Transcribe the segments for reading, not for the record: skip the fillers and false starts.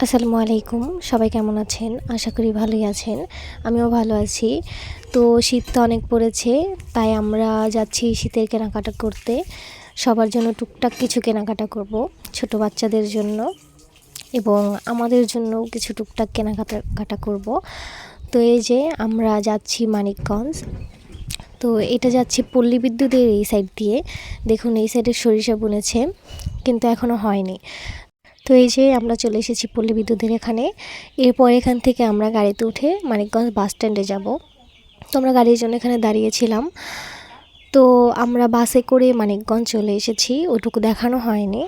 আসসালামু আলাইকুম। সবাই কেমন আছেন? আশা করি ভালোই আছেন। আমিও ভালো আছি। তো শীত তো অনেক পড়েছে, তাই আমরা যাচ্ছি শীতের কেনাকাটা করতে। সবার জন্য টুকটাক কিছু কেনাকাটা করব, ছোট বাচ্চাদের জন্য এবং আমাদের জন্যও কিছু টুকটাক কেনাকাটা করব। তো এই যে আমরা যাচ্ছি মানিকগঞ্জ। তো এটা যাচ্ছি পল্লী বিদ্যুতের এই সাইড দিয়ে। দেখুন এই সাইডে সরিষা বুনেছে, কিন্তু এখনও হয়নি। তো এই যে আমরা চলে এসেছি পল্লী বিদ্যুতের এখানে। এরপর এখান থেকে আমরা গাড়িতে উঠে মানিকগঞ্জ বাস স্ট্যান্ডে যাব। তো আমরা গাড়ির জন্য এখানে দাঁড়িয়েছিলাম। তো আমরা বাসে করে মানিকগঞ্জ চলে এসেছি, ওটুকু দেখানো হয়নি।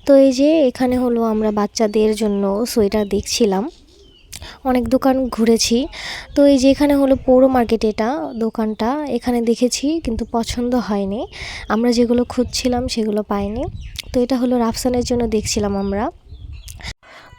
তো এই যে এখানে হলো আমরা বাচ্চাদের জন্য সোয়েটার দেখছিলাম, অনেক দোকান ঘুরেছি। তো এই যে এখানে হলো পৌর মার্কেট, এটা দোকানটা এখানে দেখেছি কিন্তু পছন্দ হয়নি। আমরা যেগুলো খুঁজছিলাম সেগুলো পাইনি। তো এটা হলো রাফসানের জন্য দেখছিলাম আমরা।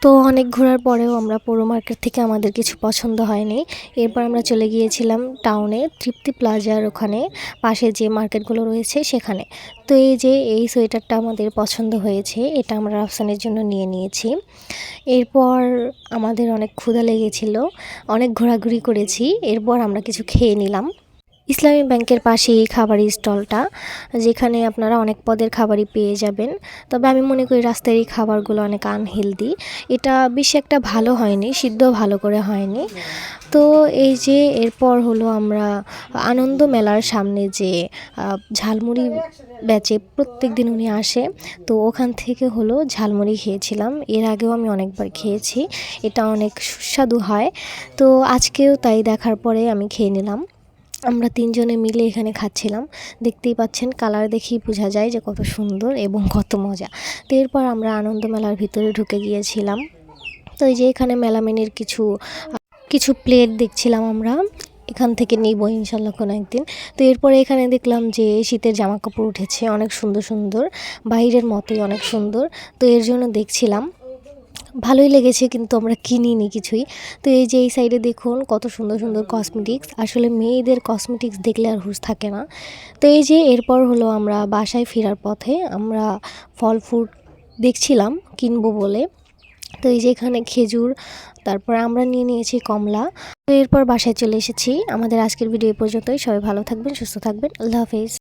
তো অনেক ঘোরার পরেও আমরা পৌর মার্কেট থেকে আমাদের কিছু পছন্দ হয়নি। এরপর আমরা চলে গিয়েছিলাম টাউনে তৃপ্তি প্লাজার ওখানে, পাশে যে মার্কেটগুলো রয়েছে সেখানে। তো এই যে এই সোয়েটারটা আমাদের পছন্দ হয়েছে, এটা আমরা রাফসানের জন্য নিয়ে নিয়েছি। এরপর আমাদের অনেক ক্ষুধা লেগেছিল, অনেক ঘোরাঘুরি করেছি। এরপর আমরা কিছু খেয়ে নিলাম। ইসলামী ব্যাংকের পাশে এই খাবারের স্টলটা, যেখানে আপনারা অনেক পদের খাবারই পেয়ে যাবেন। তবে আমি মনে করি রাস্তার এই খাবারগুলো অনেক আনহেলদি, এটা বেশি একটা ভালো হয়নি, সিদ্ধ ভালো করে হয়নি। তো এই যে এরপর হলো আমরা আনন্দ মেলার সামনে যে ঝালমুড়ি বেচে, প্রত্যেক দিন উনি আসে, তো ওখান থেকে হলো ঝালমুড়ি খেয়েছিলাম। এর আগেও আমি অনেকবার খেয়েছি, এটা অনেক সুস্বাদু হয়। তো আজকেও তাই দেখার পরে আমি খেয়ে নিলাম। আমরা তিনজনে মিলে এখানে খাচ্ছিলাম। দেখতেই পাচ্ছেন, কালার দেখেই বোঝা যায় যে কত সুন্দর এবং কত মজা। তো এরপর আমরা আনন্দ মেলার ভিতরে ঢুকে গিয়েছিলাম। তো এই যে এখানে মেলামেনের কিছু প্লেট দেখছিলাম আমরা, এখান থেকে নিব ইনশাল্লাহ কোনো একদিন। তো এরপরে এখানে দেখলাম যে শীতের জামা কাপড় উঠেছে, অনেক সুন্দর সুন্দর, বাইরের মতোই অনেক সুন্দর। তো এর জন্য দেখছিলাম, ভালোই লেগেছে, কিন্তু আমরা কিনিনি কিছুই। তো এই যে এই সাইডে দেখুন কত সুন্দর সুন্দর কসমেটিক্স, আসলে মেয়েদের কসমেটিক্স দেখলে আর হুঁশ থাকে না। তো এই যে এরপর হলো আমরা বাসায় ফেরার পথে আমরা ফল ফ্রুট দেখছিলাম কিনবো বলে। তো এই যে এখানে খেজুর, তারপর আমরা নিয়ে নিয়েছি কমলা। তো এরপর বাসায় চলে এসেছি। আমাদের আজকের ভিডিও এই পর্যন্তই। সবাই ভালো থাকবেন, সুস্থ থাকবেন। আল্লাহ হাফেজ।